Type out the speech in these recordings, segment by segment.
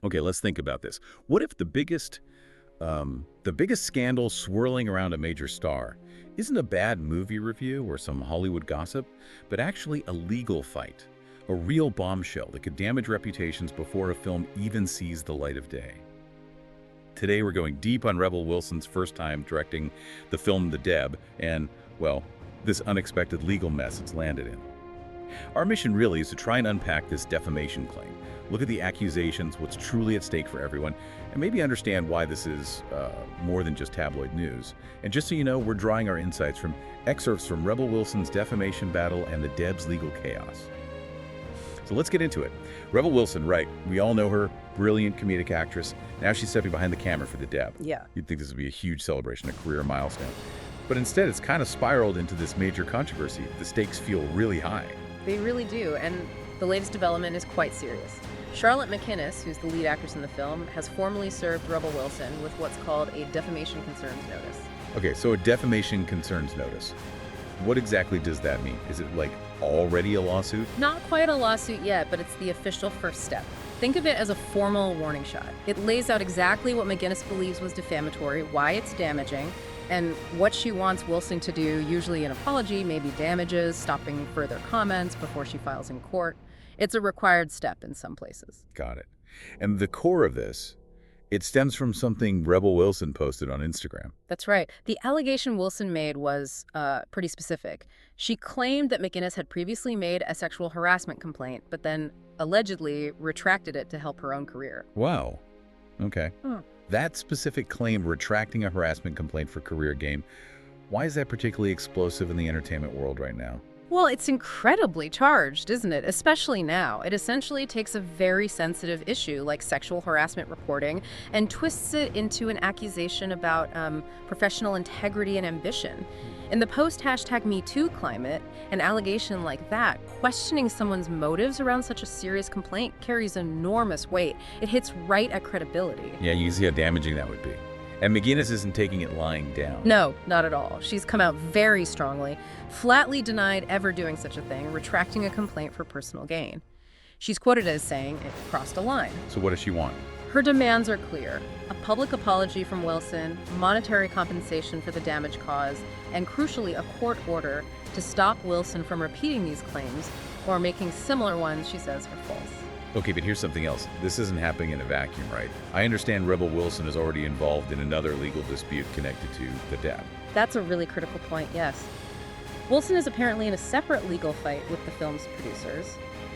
Okay, let's think about this. What if the biggest scandal swirling around a major star isn't a bad movie review or some Hollywood gossip, but actually a legal fight, a real bombshell that could damage reputations before a film even sees the light of day? Today we're going deep on Rebel Wilson's first time directing the film The Deb and, well, this unexpected legal mess it's landed in. Our mission really is to try and unpack this defamation claim, look at the accusations, what's truly at stake for everyone, and maybe understand why this is more than just tabloid news. And just so you know, we're drawing our insights from excerpts from Rebel Wilson's defamation battle and the Deb's legal chaos. So let's get into it. Rebel Wilson, right, we all know her, brilliant comedic actress. Now she's stepping behind the camera for the Deb. Yeah. You'd think this would be a huge celebration, a career milestone. But instead, it's kind of spiraled into this major controversy. The stakes feel really high. They really do, and the latest development is quite serious. Charlotte McInnes, who's the lead actress in the film, has formally served Rebel Wilson with what's called a defamation concerns notice. Okay, so a defamation concerns notice. What exactly does that mean? Is it like already a lawsuit? Not quite a lawsuit yet, but it's the official first step. Think of it as a formal warning shot. It lays out exactly what McGinnis believes was defamatory, why it's damaging, and what she wants Wilson to do, usually an apology, maybe damages, stopping further comments before she files in court. It's a required step in some places. Got it. And the core of this, it stems from something Rebel Wilson posted on Instagram. That's right. The allegation Wilson made was pretty specific. She claimed that McGinnis had previously made a sexual harassment complaint, but then allegedly retracted it to help her own career. Wow. Okay. That specific claim, retracting a harassment complaint for career gain, why is that particularly explosive in the entertainment world right now? Well, it's incredibly charged, isn't it? Especially now. It essentially takes a very sensitive issue like sexual harassment reporting and twists it into an accusation about professional integrity and ambition. In the post-#MeToo climate, an allegation like that, questioning someone's motives around such a serious complaint carries enormous weight. It hits right at credibility. Yeah, you can see how damaging that would be. And McGinnis isn't taking it lying down. No, not at all. She's come out very strongly, flatly denied ever doing such a thing, retracting a complaint for personal gain. She's quoted as saying it crossed a line. So what does she want? Her demands are clear: a public apology from Wilson, monetary compensation for the damage caused, and crucially, a court order to stop Wilson from repeating these claims or making similar ones she says are false. Okay, but here's something else. This isn't happening in a vacuum, right? I understand Rebel Wilson is already involved in another legal dispute connected to the Deb. That's a really critical point, yes. Wilson is apparently in a separate legal fight with the film's producers,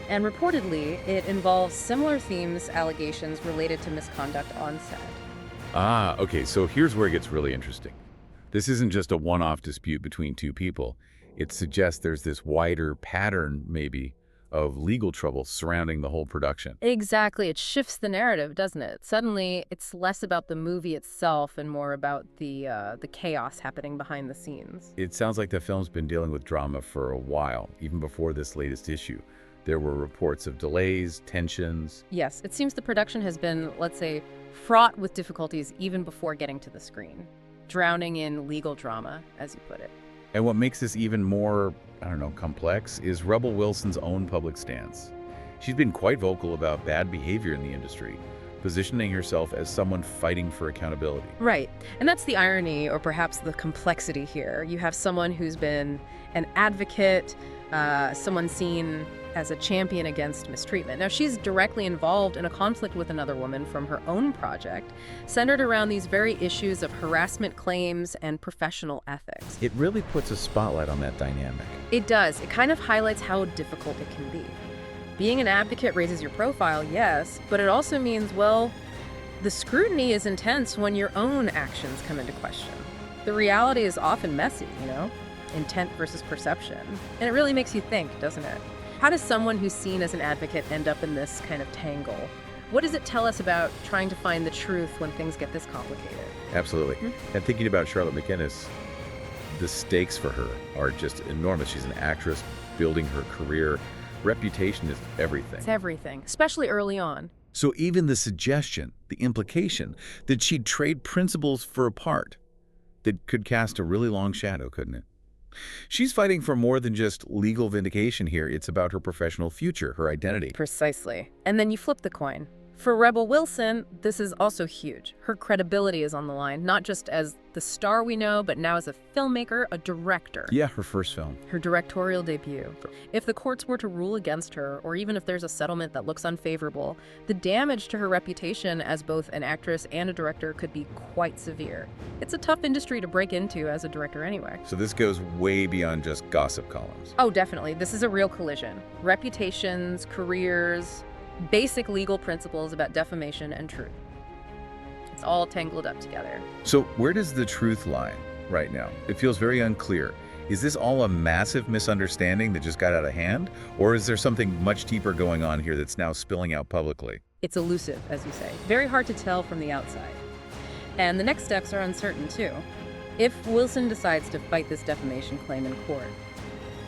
and reportedly, it involves similar themes, allegations related to misconduct on set. Ah, okay, so here's where it gets really interesting. This isn't just a one-off dispute between two people. It suggests there's this wider pattern, maybe, of legal trouble surrounding the whole production. Exactly. It shifts the narrative, doesn't it? Suddenly, it's less about the movie itself and more about the chaos happening behind the scenes. It sounds like the film's been dealing with drama for a while, even before this latest issue. There were reports of delays, tensions. Yes, it seems the production has been, let's say, fraught with difficulties even before getting to the screen. Drowning in legal drama, as you put it. And what makes this even more, complex is Rebel Wilson's own public stance. She's been quite vocal about bad behavior in the industry, positioning herself as someone fighting for accountability. Right. And that's the irony, or perhaps the complexity here. You have someone who's been an advocate, someone seen as a champion against mistreatment. Now, she's directly involved in a conflict with another woman from her own project, centered around these very issues of harassment claims and professional ethics. It really puts a spotlight on that dynamic. It does. It kind of highlights how difficult it can be. Being an advocate raises your profile, yes, but it also means, well, the scrutiny is intense when your own actions come into question. The reality is often messy, intent versus perception. And it really makes you think, doesn't it? How does someone who's seen as an advocate end up in this kind of tangle? What does it tell us about trying to find the truth when things get this complicated? Absolutely. And thinking about Charlotte McInnes, the stakes for her are just enormous. She's an actress building her career. Reputation is everything. It's everything, especially early on. So even the suggestion, the implication, that she'd trade principles for a part, that could cast a really long shadow, couldn't it? She's fighting for more than just legal vindication here. It's about her professional future, her identity. Precisely. And then you flip the coin. For Rebel Wilson, this is also huge. Her credibility is on the line, not just as the star we know, but now as a filmmaker, a director. Yeah, her first film. Her directorial debut. If the courts were to rule against her, or even if there's a settlement that looks unfavorable, the damage to her reputation as both an actress and a director could be quite severe. It's a tough industry to break into as a director anyway. So this goes way beyond just gossip columns. Oh, definitely. This is a real collision. Reputations, careers, basic legal principles about defamation and truth. It's all tangled up together. So where does the truth lie right now? It feels very unclear. Is this all a massive misunderstanding that just got out of hand? Or is there something much deeper going on here that's now spilling out publicly? It's elusive, as you say. Very hard to tell from the outside. And the next steps are uncertain, too. If Wilson decides to fight this defamation claim in court,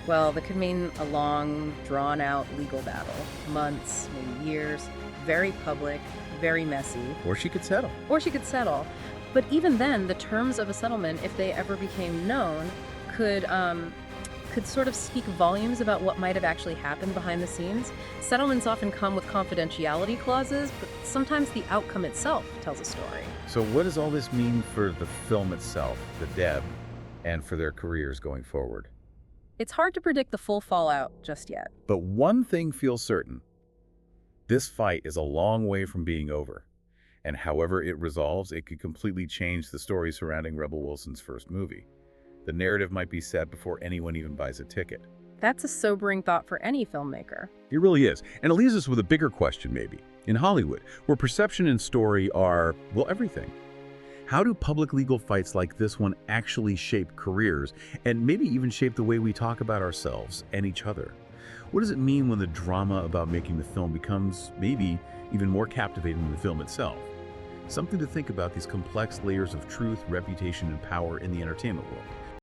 well, that could mean a long, drawn-out legal battle. Months, maybe years, very public, very messy. Or she could settle. Or she could settle. But even then, the terms of a settlement, if they ever became known, could sort of speak volumes about what might have actually happened behind the scenes. Settlements often come with confidentiality clauses, but sometimes the outcome itself tells a story. So what does all this mean for the film itself, the Deb, and for their careers going forward? It's hard to predict the full fallout just yet. But one thing feels certain. This fight is a long way from being over. And however it resolves, it could completely change the story surrounding Rebel Wilson's first movie. The narrative might be set before anyone even buys a ticket. That's a sobering thought for any filmmaker. It really is. And it leaves us with a bigger question, maybe. In Hollywood, where perception and story are, well, everything. How do public legal fights like this one actually shape careers and maybe even shape the way we talk about ourselves and each other? What does it mean when the drama about making the film becomes maybe even more captivating than the film itself? Something to think about, these complex layers of truth, reputation, and power in the entertainment world.